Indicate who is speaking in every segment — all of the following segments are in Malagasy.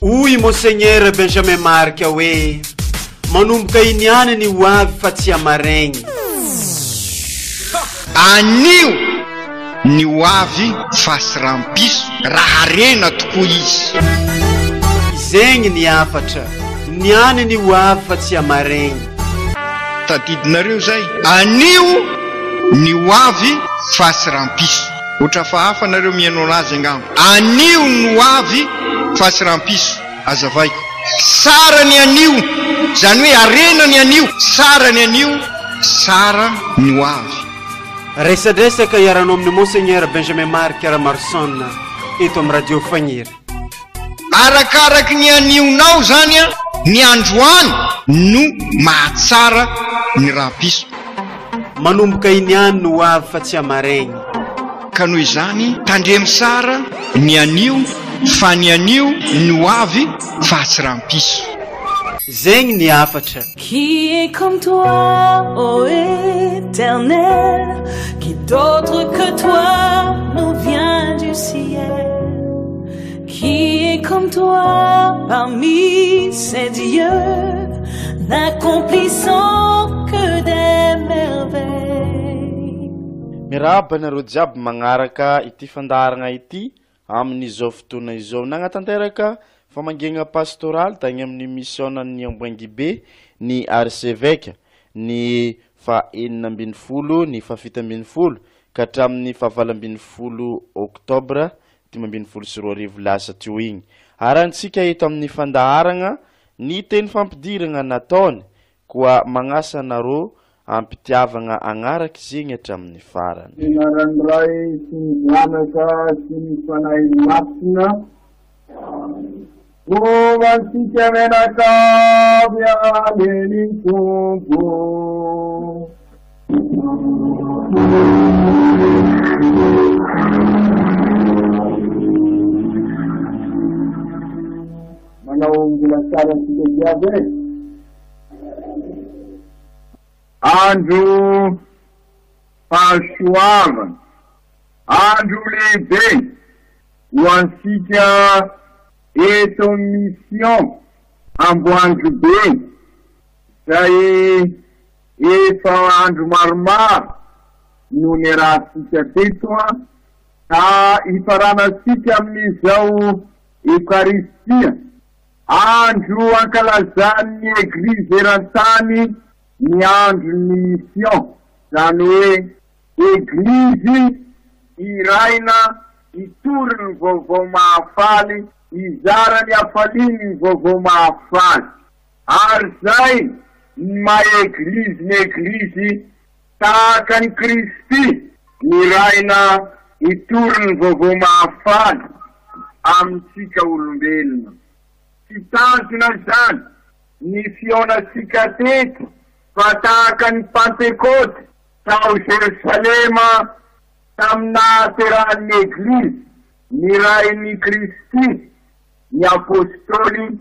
Speaker 1: Oui, Monseigneur Benjamin Marc, oui. Manomboka iniany ny ho avy fa tsy amaregny.
Speaker 2: Anio ny ho avy fa sy rampiso raha rena tokoa izy.
Speaker 1: Zegny ny afatra. Niany ny ho avy fa tsy amaregny.
Speaker 2: Tadidinareo zay. Anio ny ho avy fa sy rampiso. Otra fa hafa nareo mihaino anazy angamba. Anio ny ho avy fa sy rampiso. Azavay. Sara ny anio. Zany hoe arena ny anio. Sara ny anio. Sara ny ho avy.
Speaker 1: Resadresaka iaranao amin'ny Monseigneur Benjamin Marc Ramarson eto amin'ny radio Fagniry.
Speaker 2: Arakaraky ny anionao zany a, ny androany no mahatsara ny rampiso.
Speaker 1: Manomboka iniany no ho avy fa tsy amaregny.
Speaker 2: Ka noho izany tandremy sara ny anio fa ny anio no avy fa tsy rampiso.
Speaker 1: Zegny ny afatra.
Speaker 3: Qui est comme toi, ô Éternel, qui d'autre que toi nous vient du ciel? Qui est comme toi parmi ces dieux, n'accomplissant que des merveilles?
Speaker 4: Miraba nareo jiaby magnaraka ity fandaragna ity amin'izao fotoana izao nagnatanteraka famangena pastoral tagny amin'ny missionan'ny Amboangibe ny archevêque ny fa 9 ny fa 7 ka hatramin'ny fa 8 oktobra 2024 lasa teo igny. Arantsika eto amin'ny fandaharagna ny teny fampidirana nataony koa magnasa nareo ampitiavagna agnaraky zegny hatramin'ny farany.
Speaker 5: Narandray sy mianaka sy mifanahy masina Ovansika menakavya lenintombo Manao mbola tsara sika jiaby andro fahasoavana andro lehibe ho ansika eto mission Amboangibe zay efa andro maromaro no niarahantsika teto ka ifaranasika amin'izao Eucharistia andro ankalazan'ny Eglizy eran-tany ny andro ny mission zany hoe Eglizy iraina itoriny ny vaovao mahafaly izara ny afaliny ny vaovao mahafaly ary zay maha-Eglizy ny Eglizy tahaka ny Kristy iraina itoriny ny vaovao mahafaly amintsika olombelona. Tsy tanjona zany ny fionasika teto fa tahaka ny Pentecote tao Jerusalema tamina terahan'ny Eglizy nirain'ny Kristy ny apôstôly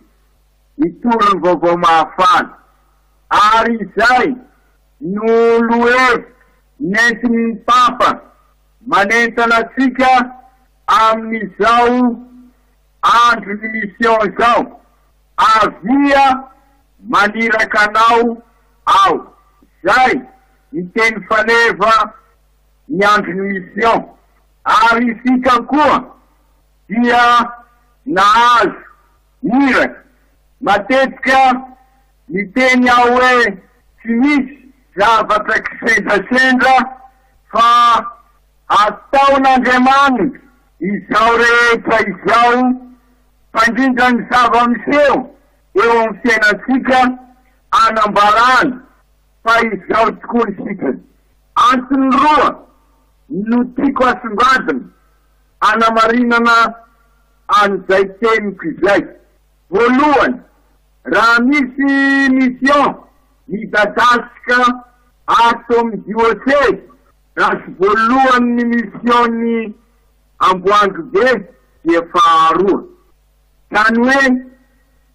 Speaker 5: itoriny vaovao mahafaly ary izay no lohevy nentin'ny Papa manentana atsika amin'izao andro ny mission zao avia maniraka anao ao zay ny teny faneva ny andro ny mission ary isika koa dia nahazo miraka matetika ny teny ao hoe tsy misy zavatra kisendasendra fa ataon'Andriamanitra izao rehetra izao fandrindra ny zava-miseho eo amin'ny fiainatsika anambarana fa izao tokoa isika. Antony roa no tiako asongadina anamarinana an'izay teniko izay. Voalohany, raha misy mission midadasika ato amin'ny diocese, raha sy voalohany ny missionni Amboangibe dia faharoa. Zany hoe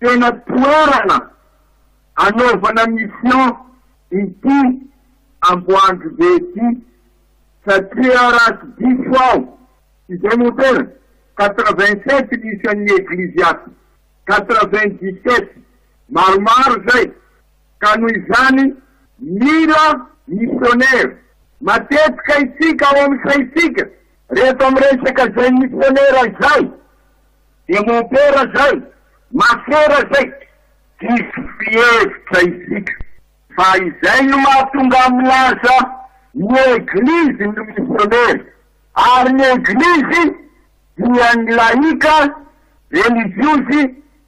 Speaker 5: tena toerana anaovana mission ity Amboangibe ity satria raha sy diso ao izay motera 87 mission'ny egliziasy 97 maromaro zay ka noho izany mila missionnaire matetika isika ao amisaitsika rehefa miresaka zay missionnaire zay de mopera zay masera zay tsisy fihevitra isika fa izay no mahatonga milaza ny eglizy ny missionnaire ary ny eglizy dia ny laika religiozy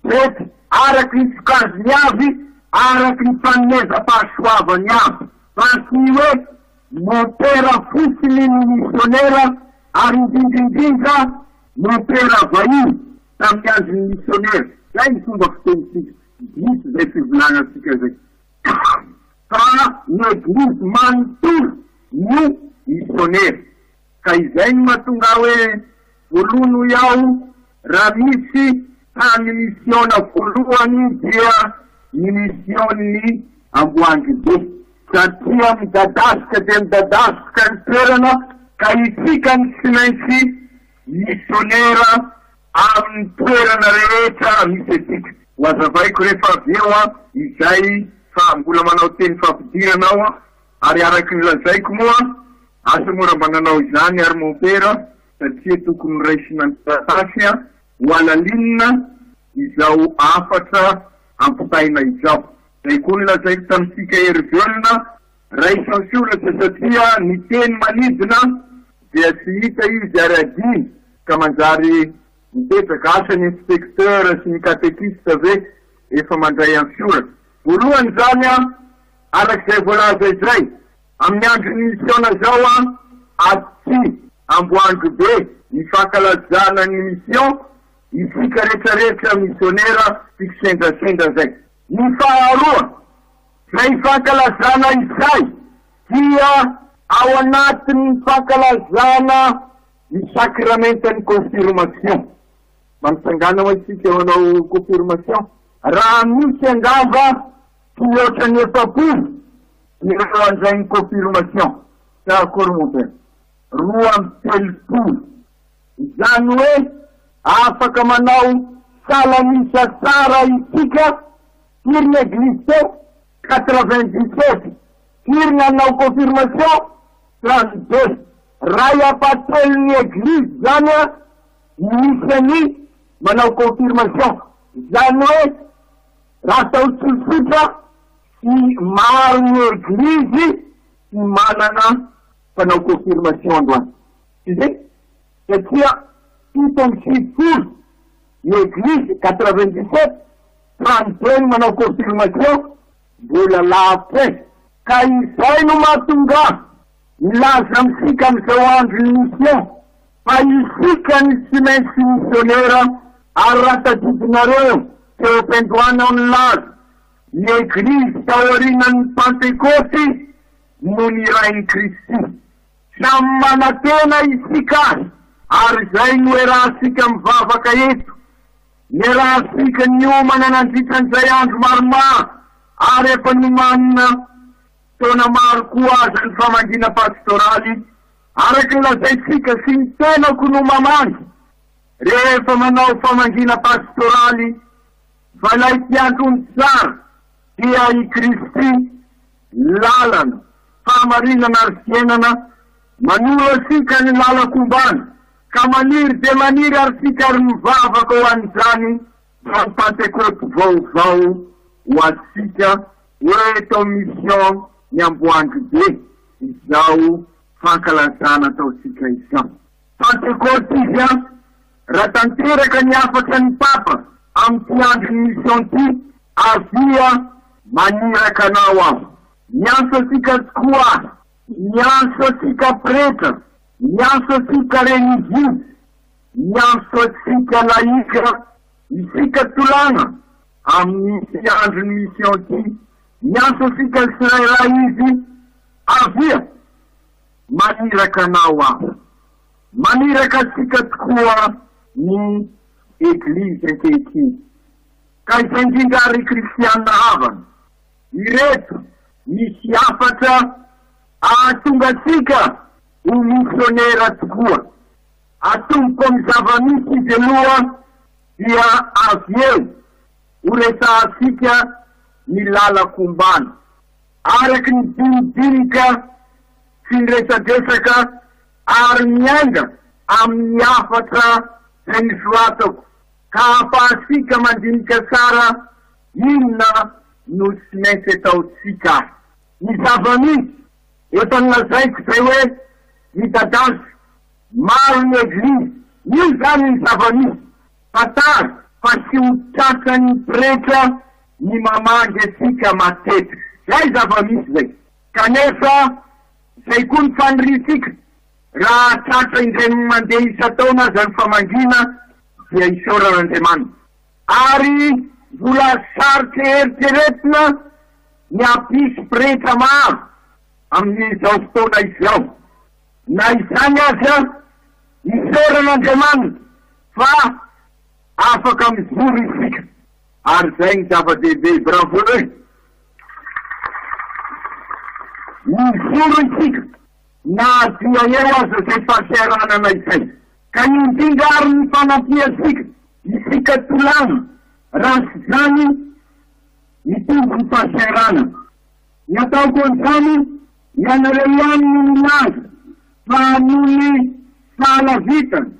Speaker 5: mety araky ny fokaziny avy araky ny fanomezam-pahasoavany avy fa sy hoe mopera fotsiny ny missionnaire ary indrindrindrindra mopera vahiny tamin'ny androny missionnaire zay ny fomba fitenisika misy zay fivolagnatsika zay fa ny eglizy manontolo ny missionnaire ka izay ny mahatonga hoe voalono iaho raha misy tany missiona voalohany dia ny missiony Amboangy Be satria midadasika de midadasika ny toerana ka isika ny tsy maintsy missionnaire amin'ny toerana rehetra misy atsika hoazavaiko rehefa avy eo izay fa mbola manao teny fampidiranao ary araky ny lazaiko moa asa mora mba nanao izany ary mopera satria tokony raisina ny tasy ho alalinina izao afatra ampitaina izao zay koa nilazaiko tamitsika hery-velona raisan'ny soratra satria ny teny manidina dia tsy hita izy ary adiny ka manjary mipetraka asany inspecteur sy ny katekista ve efa mandray amin'ny soratra voalohany zany arak'izay voalaza izay amin'ny androny missiona zao aty Amboangy Be ny fankalazana ny mission isika rehetrarehetra missionnaire fikisendrasendra zay ny faharoa zay fankalazana izay dia ao anatin'ny fankalazana ny sacramentan'ny confirmation manisangana moa isika eo anao confirmation raha misy angamba tsy ohatrany efapolo ny roan'izay ny confirmation sa akory montena 2 izany hoe afaka manao salamisa tsara isika firiny eglizy teo 97 firiny anao confirmation 32 ray apatelony eglizy zany misy any manao confirmation zany hoe raha tao tsotsotra sy maro ny eglizy sy manana panao confirmation androany izay satria fitony ny eglizy 97 32 manao confirmation mbola lavitra ka izay no mahatonga milaza amitsika am'izao andro ny mission fa isika ny tsy maintsy missionnaire ary raha tadidinareo teo ampendoana ny laza ny eglizy taorinan'ny pentecoty no ny rainy Kristy samy manatena isika ary zay no erahasika mivavaka eto ny erahasika ny omana nandritran'izay andro maromaro ary efa nomanina taona maro koa aza ny famangina pastoraly araky ny lazaitsika sy ny tenako no mamangy rehefa manao famangina pastoraly fa lay tiandrony tsara dia i Kristy lalana famarinana ary fiainana manolo asika ny lalakombany ka maniry de maniry ary sika ary mivavaka ho an'izany fa ny pentecote vaovao ho asika hoe tao mission ny Amboangy Be izao fankalazana taosika izao pentecote izy raha tanteraka ny afatra ny papa amin'ny andro ny mission ty avia maniraka anao aho mianso asika tokoa mianso asika pretra mianso asika religieux mianso asika laika isika tolana amin'ny andro ny mission ty mianso asika siraira izy avia maniraka anao aho maniraka asika tokoa ny eglizy ankehitriny ka izay indrindra ary kristianina havana ireto misy afatra ahatonga asika ho missionnaire tokoa atomboka amin'ny zava-misy izy aloha dia avy eo horesansika ny lalakombana araky ny dinidinika sy ny resadresaka ary mianga amin'ny afatra zay ny soratako ka ahafahasika mandinika tsara inona no tsy maintsy ataotsika ny zava-misy efa nilazaiko zay hoe ny dadazo maro ny eglizy io zany ny zava-misy fatary fa tsy ho tratrany pretra ny mamangy asika matetiky zay zava-misy zay kanefa zay koa ny fanirisika raha tratra indray mandeha isa-taona zany famangina dia isaoran'Andriamanitra ary vola sarotry eritreretina ny apisy pretra maro amin'izao fotoana izao na izany aza isaoran'Andriamanitra fa afaka mizoro isika ary zay ny zava-dehibe bravo e mizoro isika na dia eo aza zay fahasaranana izay ka indrindra ary ny fanampiasika isika tolana rasy zany mitombo ny fahasarana ny ataoko an'izany ianareo ihany no milaza fa noho ny fahalavitana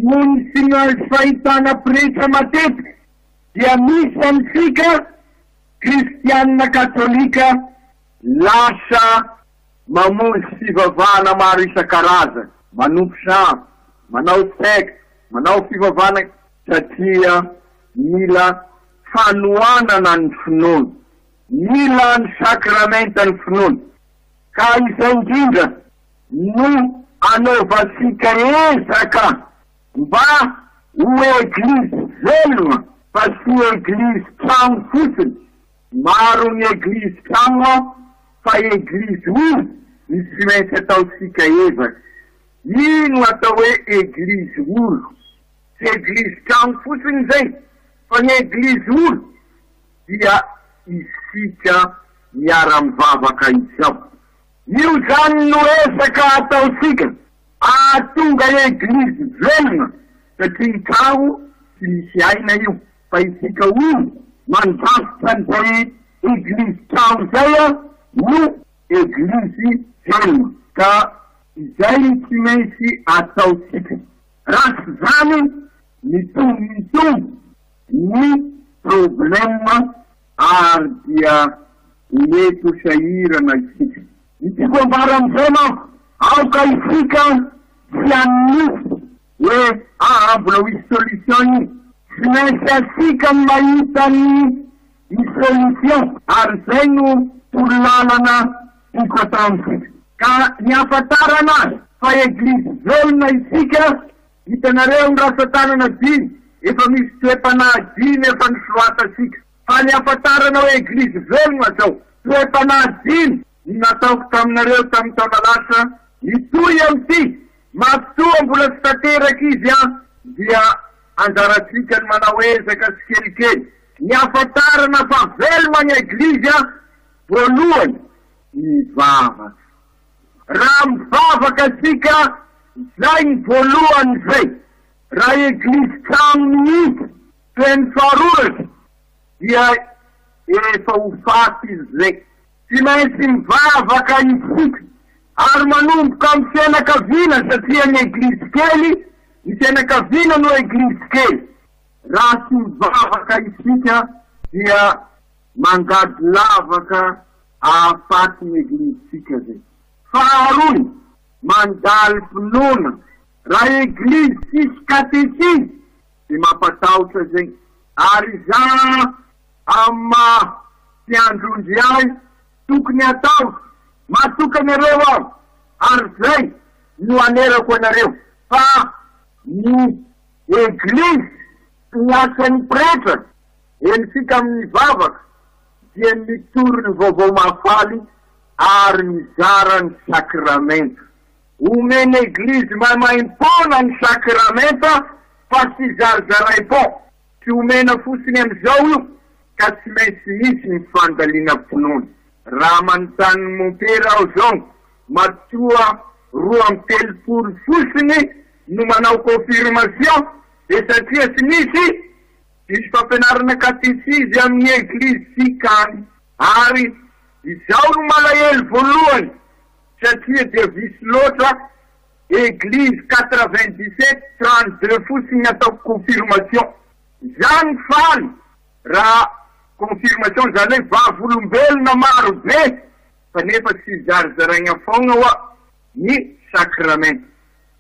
Speaker 5: noho ny sy ny fahitana pretra matetiky dia misy amitsika kristianina katolika lasa mamonjy fivavahana maro isan-karazany manompo samy manao secte manao fivavahana satria mila fanoanana ny finoana mila ny sakramenta ny finoana ka izay indrindra no anaovasika ezaka mba ho eglizy velona fa sy eglizy trano fotsiny maro ny eglizy trano fa eglizy olo ny tsy maintsy ataotsika ezaky ino atao hoe eglizy olo tsy eglizy trano fotsiny zay fa ny eglizy olo dia isika miara-mivavaka izao io zany no ezaka ataotsika ahatonga eglizy velona satria trano tsy misy aina io fa isika olo mandrafitra an'izay eglizy trano zay no eglizy velona ka izay tsy maintsy ataotsika rasy zany mitombo ny problema ary dia mety ho sahirana isika itiko ambara am'izay manko aoka isika tsy annisy hoe mbola ho isy solution iny tsy maintsy asika mahita ny solution ary zay no tololalana toko atao amitsika ka ny afatarana azy fa eglizy velona isika hitanareo ny rasatanana dimy efa misy toe-panahadimy efa nisoatasika fa ny afatarana hoe eglizy velona zao toe-panahadimy ny nataoko taminareo tamin'ny taona lasa mitoy amity matoa mbola tsy tanteraky izy dia anjaratsika ny manao ezaka sy kelikely ny afatarana fa velona ny eglizy voalohany mivavaky raha mivavaka asika zay ny voalohany zay raha eglizy trano mihitsy feny faharoraky dia efa ho faty izy zay tsy maintsy mivavaka isika ary manomboka amin'ny fianakaviana satria ny eglizy kely ny fianakaviana no eglizy kely raha tsy mivavaka isika dia mangady lavaka ahafaty ny eglizysika zay faharoy mandaly finoana raha eglizy sisy katekisy de mampatahotra zay ary za ama fiandronjy ahy tokony atao matokanareo aho ary zay no anerako anareo fa ny eglizy ny asan'ny pretra enisika amin'ny vavaka dia mitory ny vaovao mafaly ary mizara ny sakramenta omeny eglizy maimpona ny sakramenta fa tsy zarizaraim-po tsy omena fosiny am'izao io ka tsy maintsy misy ny fandaliana finoana raha manontany mompera aho zao matoa 2 fosiny no manao confirmation de satria tsy misy Misy fampianarana katesizy amin'ny eglizysika any. Ary izao no malahelo voalohany satria dia visy loatra église 97-32 fotsiny ataoko confirmation. Zany faly raha confirmation zany hoe vavolombelona maro be fa nefa tsy zarizaraigna foagna hoa ny sakramento.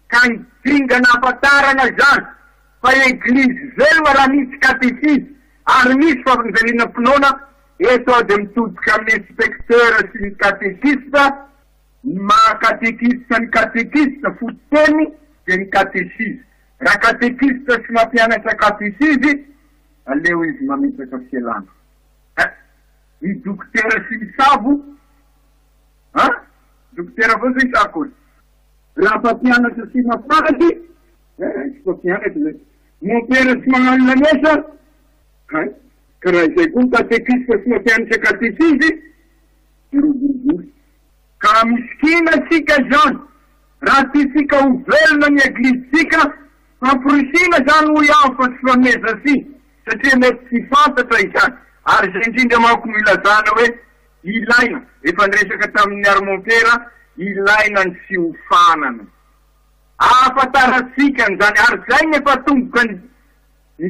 Speaker 5: Ka hidingana afatarana zany fa église velona raha misy katesizy ary misy fampijaliana mpinona eto de mitodika amin'ny inspecteur sy ny katekista mahakatekista ny katekista fototeny de ny katesizy. Raha katekista sy mampianatra katesizy aleo izy mametraka fialana. Ny dokotera sy ny savo dokotera avao zay sakoly. Raha mpampianatra sy mafaraky tsy mpampianatra zay mopera sy magnano lamesa karaha izay koa katekista sy mampianatra katesizy iroborobory. Ka miskina sika zany raha tisika ho velona ny eglizysika fampirisina zany ho iaho fa tsy fameza sy satria mety tsy fantatra izany. Ary zay indrindra manko milazana hoe ilaina efa niresaka tamin'ny armompera ilaina ny fiofanana afataratsika zany. Ary zay nefa tomboka ny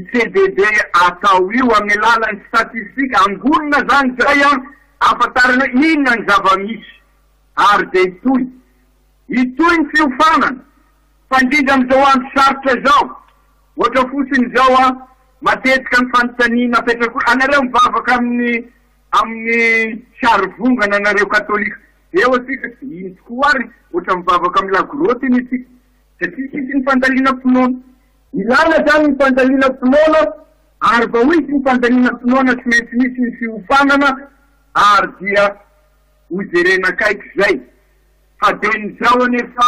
Speaker 5: CDD atao io amin'ny alalan'ny statistika angonina zany zay afatarana inona ny zava-misy ary de itoy ny fiofanana. Fa indrindra am'izao andro sarotra zao ohatra fotsiny zao matetika ny fanontaniana apetrako anareo mivavaka amin'ny sarivongana anareo katolika eo asika ino tokoa ary ohatra mivavaka amin'ny lagorotiny isika satria sisy ny fandaliana mpinona. Ilana zany ny fandaliana mpinona ary ba hoisy ny fandaliana mpinona tsy maintsy misy ny fiofanana ary dia hojerena kaiky zay. Fa de nizao anefa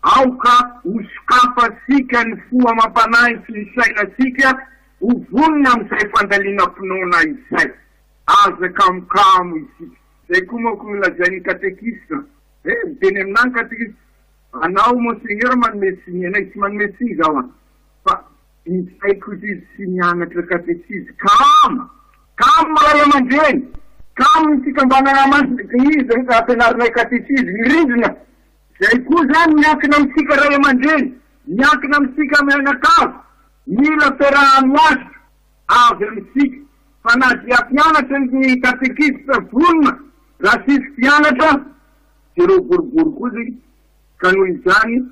Speaker 5: aoka hosokafa sika ny foa mampanahy sy ny sainasika ho vonina amin'izay fandaliana mpinona izay. Aza kamokamo isika. Zay koa moa ko milazan'ny katekista. Miteny aminany katekista. Anao monseigneur manome signe anay tsy manome signe zao fa insaiko izy sy mianatra katesizy kamo maray aman-dreny kamo ny fikambanana izy ampianarinay katesizy ny rindrina. Zay koa zany miankina amintsika ray aman-dreny miankina amintsika mianakavy mila fiarahany azy avy amintsika fa na dia mpianatra ny katekista vonona raha sisy mpianatra zero boribory koa zay. Ka noho izany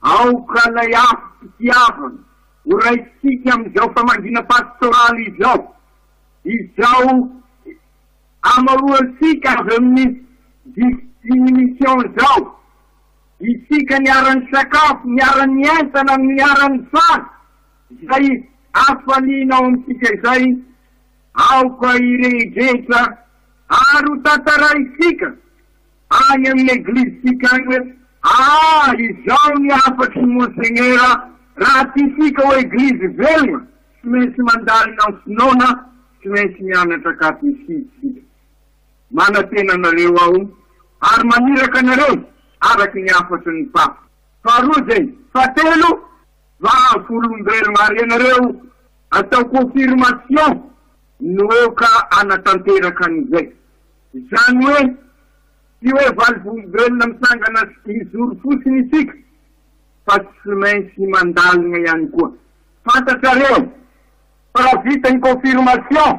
Speaker 5: aoka lay afitiavana ho raisika am'izao famangina pastoraly izao amaroantsika avy amin'ny diminution zao isika niarany sakafo niarany entana niarany fany zay afalinao amintsika zay aoka ireidretra ary ho tataraisika any amin'ny eglizysika any hoe izao ny afatry ny monsegnera raha tisika ho eglizy velona tsy maintsy mandalina ny finoana tsy maintsy mianatra katesisika. Manatena anareo ao ary maniraka anareo araky ny afatry ny papa. Faharoa zay fatelo vavolombelona ary anareo atao confirmation noka anatanteraka an'izay. Zany hoe tsy hoe valivolombelona misangana izoro fotsiny isika fa tsy maintsy mandalina ihany koa. Fantatrareo fa raha vita ny confirmation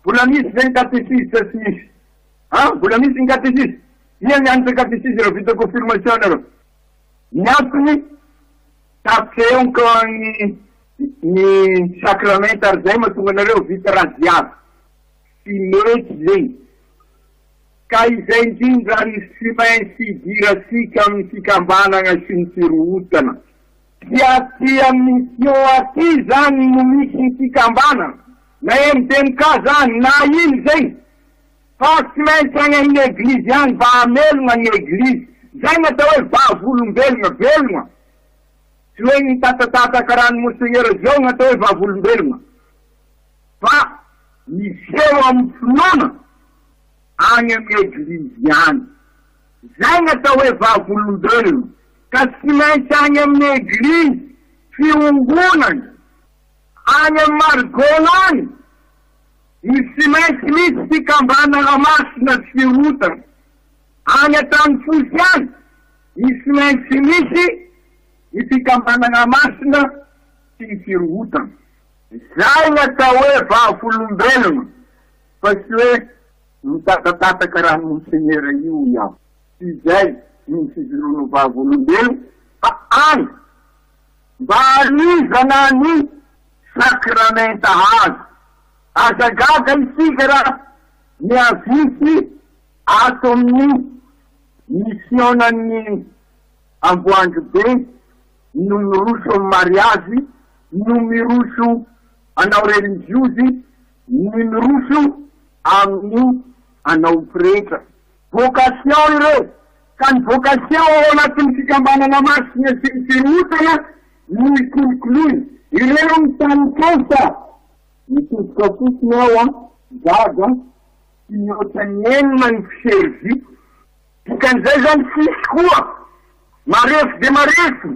Speaker 5: mbola misy zay ny katesisy sy misy mbola misy ny katesisy ia mianatra katesisy raha vita confirmation anareo miantony tapeonko ny sakramenta ary zay mahatonga anareo vita raziazy sy mety zay. Ka izay indrindra sy maintsy idirasika amin'ny fikambanana sy ny firohotana. Tia mission aty zany no misy ny fikambanana. Na MTMK zany na ino zay. Fa tsy maintsy any amin'ny eglizy any mba hamelona ny eglizy. Zay natao hoe vavolombelona velona. Tsy hoe ny tatatata karaha ny monseigneur zao natao hoe vavolombelona. Fa miseho amin'ny finoana any amin'ny eglizy any. Zay natao hoe vavolombelona. Ka tsy maintsy any amin'ny eglizy fiongonana any amin'ny Margona any, misy maintsy misy fikambanana masina sy firotana. Any Atanifosy any, misy maintsy misy ny fikambanana masina sy ny firotana. Zay natao hoe vavolombelona, fa tsy hoe mitatataka raha monsenyera io iaho. Tsy zay ny fijoroana vavolombelona, fa any mba alizana ny sakramenta hazo. Azagaga isika raha miavitsy ato amin'ny misionan'ny Amboango Be no miroso amin'ny mariazy, no miroso anao religiozy, no miroso amin'ny anao pretra. Vocation ireo, ka ny vocation ao anatin'ny fikambanana masina sy ny firotana no ikolokoloina. Ireo mitany kosa mitoboka fotsiny ao gaga sy mihoatra ny enina ny fiservy. Dikan'izay zany tsisy koa marefo de marefo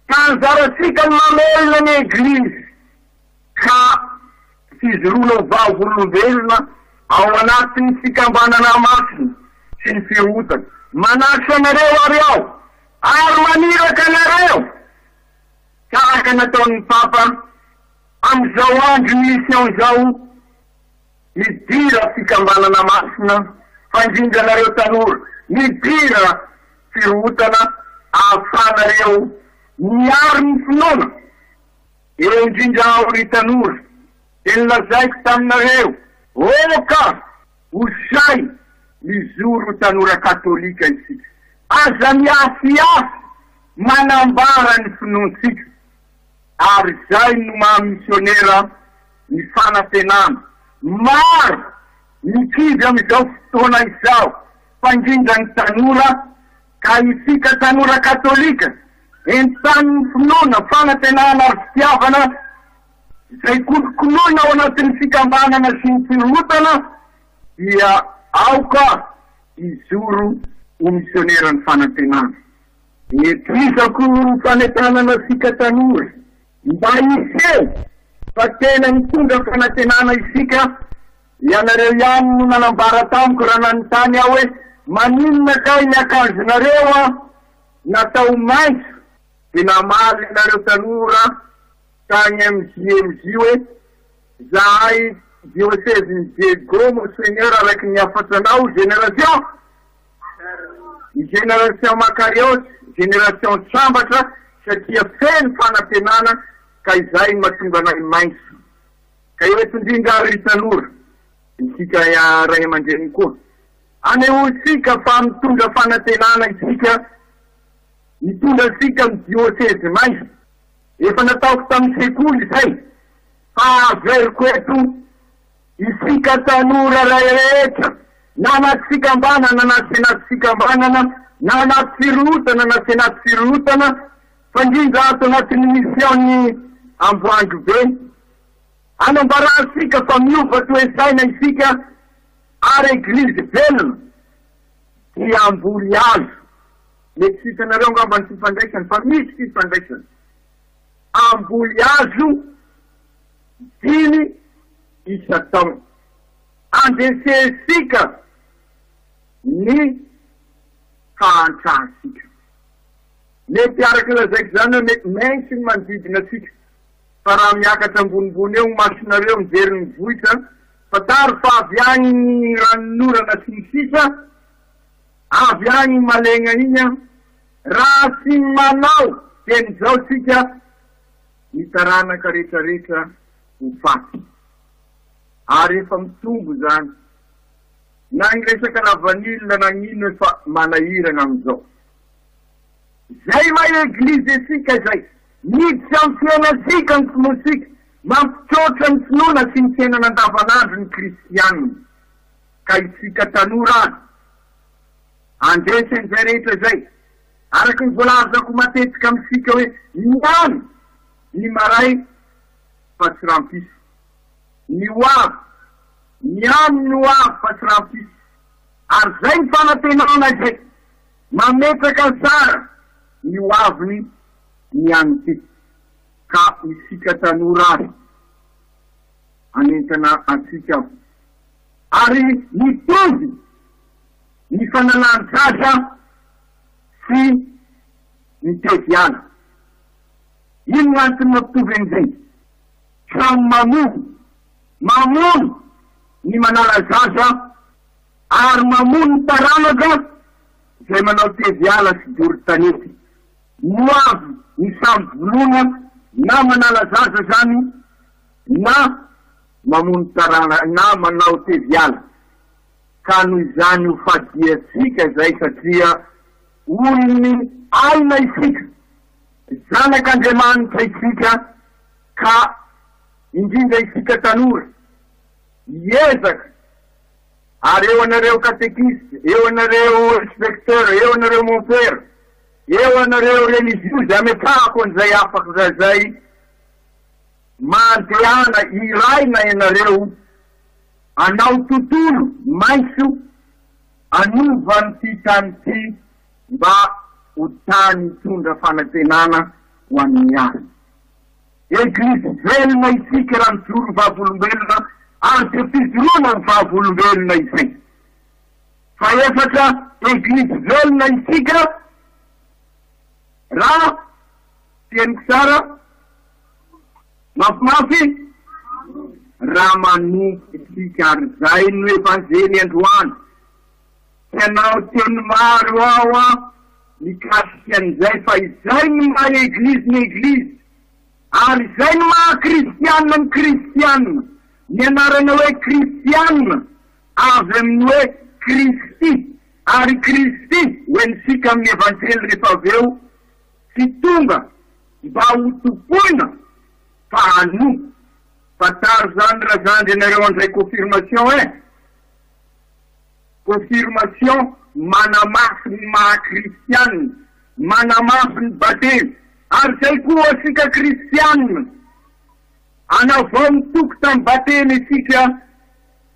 Speaker 5: ka anjaratsika ny mamelona ny eglizy ka fijoroana vavolombelona ao anatin'ny fikambanana masina sy ny firotana. Manasa anareo ary aho, ary maniraka anareo tahaka nataon'ny Papa am'izao andro mission zao, midira fikambanana masina, fandrindra anareo tanora, midira firotana ahafanareo miaro ny finoana. Eo indrindra ao ry tanora, de nilazaiko taminareo, ka hosay mizoro tanora katolika isika. Aza miafy manambara ny finoantsika. Ary zay no mahamisionera ny fanantenana. Maro mikivy am'izao fotoana izao, fandrindra ny tanora, ka isika tanora katolika, entan'ny finoana, fanantenana ary fitiavana, zay kolokoloina ao anatin'ny fikambanana sy ny firotana, dia aoka izoro ho misionera ny fanantenana. Etrizako fanantenana sika tanora, mba iseo fa tena mitondra fanantenana isika. Ianareo ihany no nanambara tamiko raha nanontany aho hoe maninona kay ny akanjonareo natao maitso, de namaly nareo tanora tany amin'ny JMJ hoe zahay diocèse ny Diego Monseigneur araiky ny afatsanao génération Macarios, génération sambatra satria feno fanantenana ka izay mahatonga anay maitso. Ka eo etindrindra ry tanora isika ray aman-dreny koa, anehotsika fa mitondra fanantenana isika, mitondra sika ny diocèse maitso. Efa nataoko tamin'ny sekoly zay, fa averiko eto isika tanora rehetra, na anaty fikambanana na tsy anaty fikambanana, na anaty firotana na tsy anaty firotana, fandrindra ato anatin'ny missionni Amboango Be, anambarasika fa miova toesaina isika ary eglizy velona dia amboly azo. Mety sitanareo ngamba ny fifandraisany, fa misy fifandraisany. Amboly azo 5 isa-taona. Andesesika ny fahantrahasika. Mety araka lazaiko zany hoe mety maintsy ny manodidina asika, fa raha miakatra ambonimbony eo masinareo mijery ny vohitra, fa tary fa avy any ny ranonorana sy ny sisa, avy any malegna iny raha sy manao tenizao sika mitaranaka rehetrarehetra ho faty. Ary efa mitombo zany, na ny resaka lavanilina na gn'ino efa manahirana am'izao. Zay ma eglizy sika zay, miditsy amin'ny fiainasika ny finoasika, mampitsotra ny finoana sy ny fiainana andavanandro ny kristianina. Ka isika tanora andresen'izay rehetra zay, araky ny voalazako matetika amitsika hoe niany ny maray fa tsy rampiso, ny hoavy niany ny hoavy fa tsy rampiso. Ary zay ny fanantenana zay, mametraka tsara ny hoaviny ny any ty. Ka isika tanora anentana atsika ary mitovy ny fanalansasa sy mitety ala. Ino gn'antony mampitovy an'izay? Samy mamono ny manala sasa ary mamono ny taranaka zay manao tevy ala sy dory tanety. Moavy ny samby volona na manala sasa zany na mamono tarana na manao tevy ala. Ka noho izany ho fadiatsika zay satria olony aina isika, zanak'Andriamanitra isika, ka indrindra isika tanora iezaka. Ary eo anareo katekisty, eo anareo inspecteur, eo anareo monpère, eo anareo religiozy ametrahako an'izay afaky zay mandehana iraina ianareo anao tontolo maiso anova n'ity tany ity mba ho tany mitondra fanantenana ho an'ny azy. Eglizy velona isika raha mijoro ny vahavolombelona ary te fijoroana ny vahavolombelona izay. Fa efatra, eglizy velona isika raha tianiko tsara mafimafy raha manompo isika ary zay no evanjely androany. Tianao teny maro ao mikasiky an'izay fa izay ny maha eglizy ny eglizy ary izay ny maha kristianina ny kristianina. Ny anarana hoe kristianina avy amin'ny hoe Kristy ary Kristy hoenitsika amin'ny evanjely rehefa avy eo sy tonga mba ho topoina fa hanompo. Fataro zany raha zandry anareo andray confirmation confirmation manamafy ny maha kristianina, manamafy ny batemy. Ary zay koa asika kristianina anavao mitoko tamin'ny batemy isika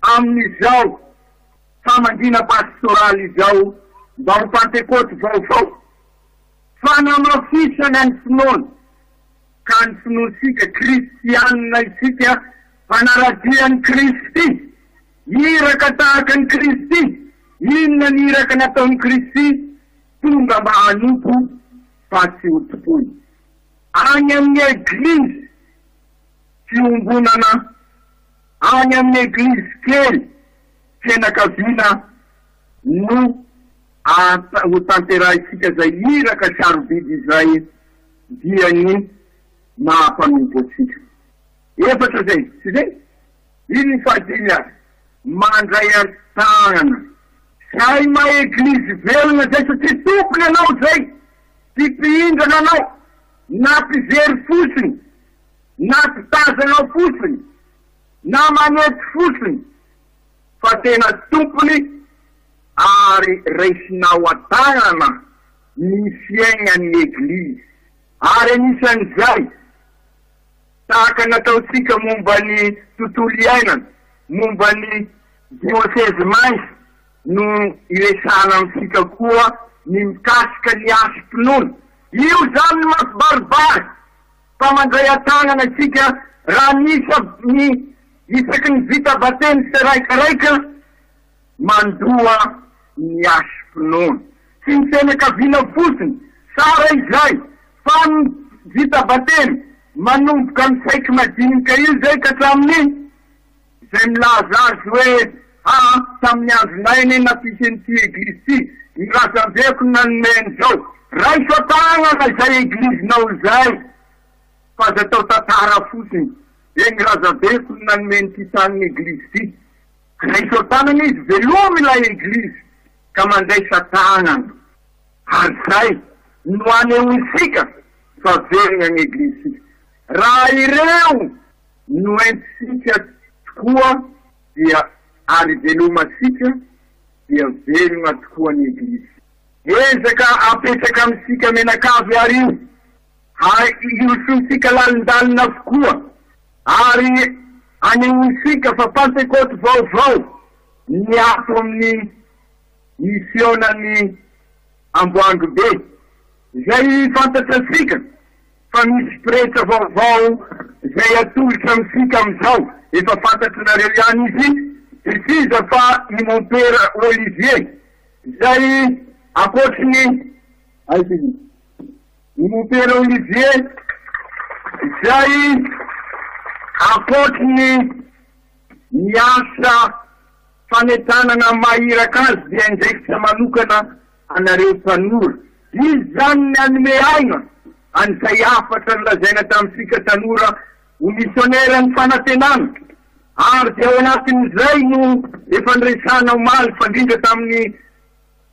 Speaker 5: amin'izao famandina pastoraly izao mba ho pentecote vaovao. Fanamafisana ny finoana ka ny finoansika kristianina isika fanaradian'ny Kristy, iraka tahaka ny Kristy. Inona ny iraka nataon'ny Kristy? Tonga mba hanompo fa tsy ho topoy. Any amin'ny eglizy fiombonana, any amin'ny eglizy kely fianakaviana no ho tanterahisika zay iraka sarobidy izay dia ny mahampanompo atsika. Efatra zay, tsy zay? Ino ny fahadimy azy? Mandray an-tagnana. Zay maha eglizy velona zay satria tompony anao zay, ty mpihindrina anao, na mpivery fotsiny, na mpitazanao fotsiny, na manety fotsiny, fa tena tompony ary raisinao an-tagnana ny fiaignan'ny eglizy. Ary anisan'izay tahaka nataotsika momba ny tontolo iainana, momba ny diocèse maisy no iresana amintsika koa ny mikasika ny asom-pinoana. Io zany mampibaribary fa mandray an-tagnana tsika raha ny isaky ny vita batemy sy raikaraika mandoa ny asom-pinoana. Tsy ny fianakaviana fotsiny, sara izay fa ny vita batemy manomboka amin'ny saiky madinika io zay ka hatramin'ny zay milaza azy hoe tamin'ny andronay ane napisy an'ity eglizy ty, ny razaveko nanomeny zao. Raiso an-tagnana zay eglizinao zay fa aza atao tantara fotsiny. Ny razaveko nanomeny ty tanin'ny eglizy ty. Raiso an-tagnana izy velomy la eglizy ka mandraisa tagnana. Ary zay no anehoisika fa velona ny eglizy. Raha ireo no entisika tokoa dia ary velomasika dia velona tokoa ny eglizy. Ezaka apetaka amintsika menakavy ary io, iosonsika lalindalina avokoa, ary anehoisika fa pentecote vaovao ny ato amin'ny misionan'ny Amboango be. Zay fantatrasika fa misy pretra vaovao zay atolotra amitsika amizao efa fantatrinareo ihany izy precisa fa i mon père Olivier zay akoatriny i mon père Olivier zay akoatriny miasa fanetanana mahiraka azy dia indraikitra manokana anareo tanora izy zany ny anome aina an'izay afatra nylazaina tamitsika tanora ho missionnaire ny fanantenana ary dia ao anatin'izay no efa niresana omaly fandrindra tamin'ny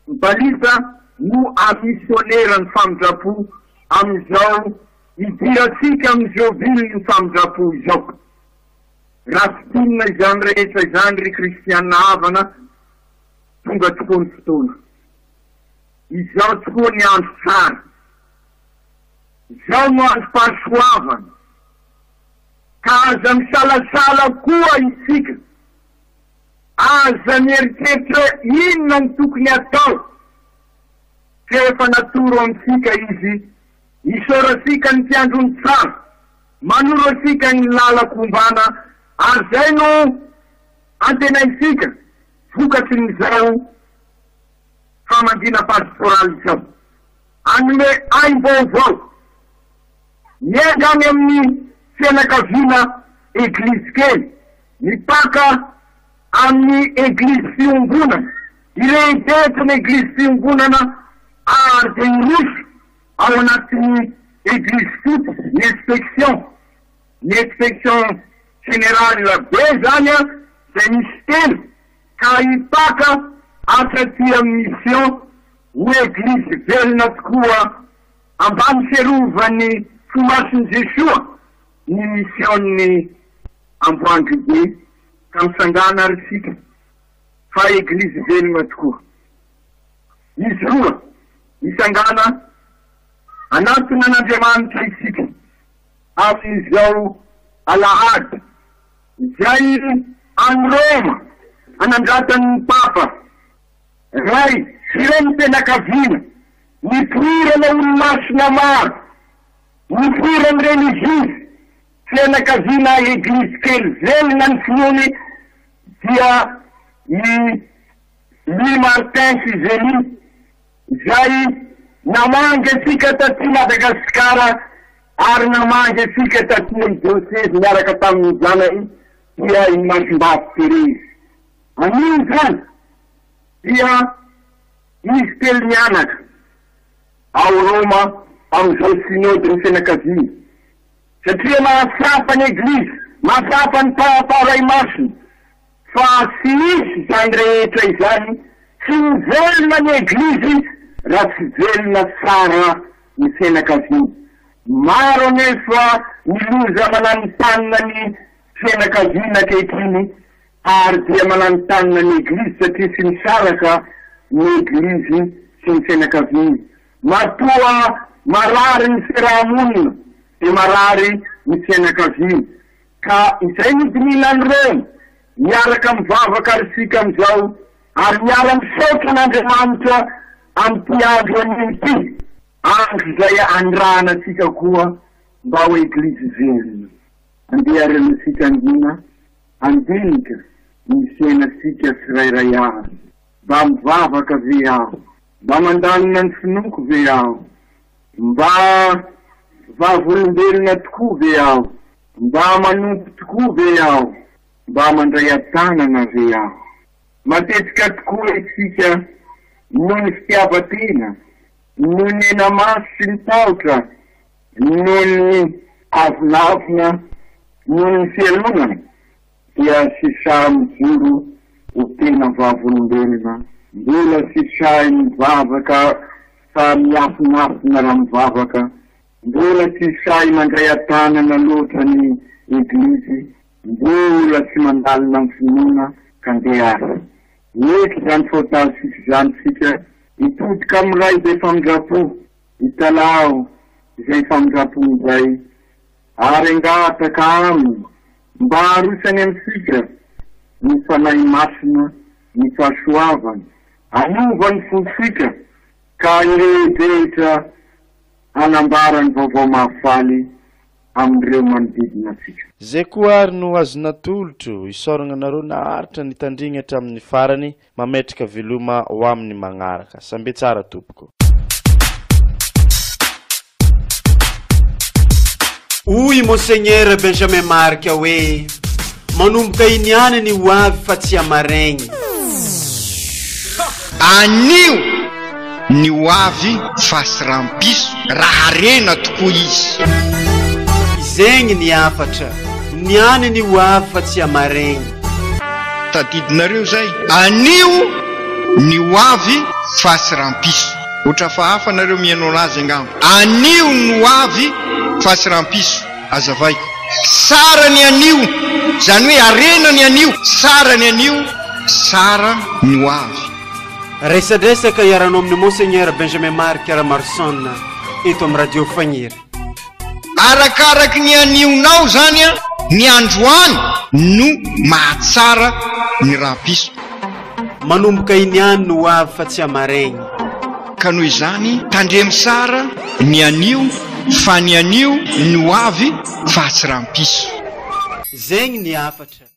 Speaker 5: balita no amissionnaire ny famindrapo amizao idiratsika amizao vily ny famindrapo izao raha izany rehetra izany ry kristianina havana tonga tokoa ny fotoana izao tokoa ny andro tsara izao no andro pahasoavana ka aza misalasala koa isika aza mieritreritra inona ny tokony atao rehefa natoro amitsika izy isorasika ny mpiandrony tsara manoro asika ny lala-kombana ary zay no antenaisika vokatry n'izao famandina pastoraly izao anome aim-baovao miangany amin'ny fianakaviana eglizy kely mipaka amin'ny eglizy fiombonana irehitetiny eglizy fiombonana ary de irosy ao anatin'ny eglizy fotsy ny inspection générale be zany a zay misy telo ka hipaka atraty amin'ny mission ho eglizy velona tokoa ambany fiarovany fomasiny Jesoa ny missionni amboandry be ka misangana ary sika fa eglizy velona tokoa izy roa misangana anatona an'Andriamanitra isika amin'izao alahady zay any Roma anandratan'ny papa ray ireny tenakaviana nipoirana olo-masina maro nipoirany religieux fianakaviana eglizy kely velona ny finoany dia ny Martin Fizeli zay namangy asika taty Madagasikara ary namangy asika taty diocese miaraka tamin'ny zana dia i Masimbafy Terezy anio zany dia izy telo mianaka ao Roma amizao synody ny fianakaviana satria mahasapa ny eglizy mahasapa ny paray masina fa sy misy zany rehetra izany tsy mivelona ny eglizy raha tsy velona tsara ny fianakaviana maro nefa miloza mananotanina ny fianakaviana kehitriny ary dia mananotanina ny eglizy satria sy misaraka ny eglizy sy ny fianakaviana matoa marary ny fiarahamonina de marary ny fianakaviana ka izay nidinina ny Roma miaraka mivavaka ary sika amizao ary miara misaotra an'Andriamanitra amty andro an'ity andro zay andrana sika koa mba ho eglizy velona andeha rena sika angina andinika misena sika tsirairay avy mba mivavaka ve aho mba mandalina ny finoko ve aho mba vavolombelona tokoa ve aho mba manompo tokoa ve aho mba mandray atanana ve aho matetika tokoa isika noho ny fitiavatena noho ny enamasy sy ny tahotra noho ny avinavina noho ny fialonana dia sisa mijoro ho tena vavolombelona mbola sisay mivavaka fa miafinafina raha mivavaka mbola sisay mandray atanana loatra ny eglizy mbola tsy mandalina ny finoana kandeasa eky zany fotay sisy zany sika hitotika amiray zay famindrapo hitalao zay famindrapo zay ary angataka aminy mba arosany amitsika ny fanahy masina ny fahasoavany anovany fosika ka irehetra anambarany vaovao mahafaly amin'ireo manodidina asika.
Speaker 4: Zay koa ary no azona tolotro isorana anareo naharitra ny tandrigna hatramin'ny farany mametraka veloma ho amin'ny magnaraka. Sambe tsara tompoko.
Speaker 1: Hoy Monseigneur Benjamin Marc hoe manomboka iniany ny ho avy fa tsy amaregny.
Speaker 2: Anio ny ho avy fa sy rampiso raha rena tokoa izy.
Speaker 1: Izegny ny afatra, niany ny ho avy fa tsy amaregny.
Speaker 2: Tadidinareo zay, anio ny ho avy fa sy rampiso. Otra fa hafa nareo mihaino anazy angamba. Anio ny ho avy fa sy rampiso. Azavaiko, sara ny anio, zany hoe arena ny anio, sara ny anio, sara ny ho avy.
Speaker 1: Resadresaka iaranao amin'ny Monseigneur Benjamin Marc Ramarson eto amin'ny radio Fagniry.
Speaker 2: Arakaraky ny anionao zany a, ny androany no mahatsara ny rampiso.
Speaker 1: Manomboka iniany no ho avy fa tsy amaregny.
Speaker 2: Ka noho izany tandremy sara ny anio fa ny anio ny ho avy fa tsy rampiso.
Speaker 1: Zegny ny afatra.